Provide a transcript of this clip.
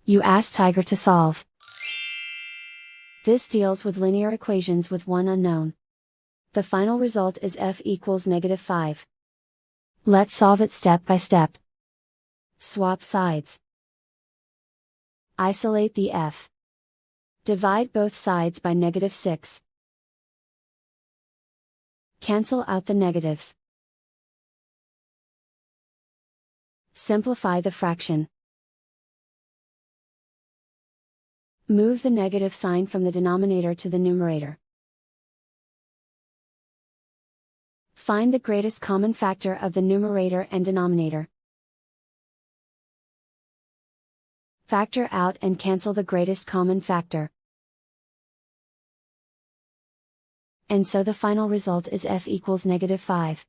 You ask Tiger to solve. This deals with linear equations with one unknown. The final result is f equals -5. Let's solve it step by step. Swap sides. Isolate the f. Divide both sides by -6. Cancel out the negatives. Simplify the fraction. Move the negative sign from the denominator to the numerator. Find the greatest common factor of the numerator and denominator. Factor out and cancel the greatest common factor. And so the final result is f equals -5.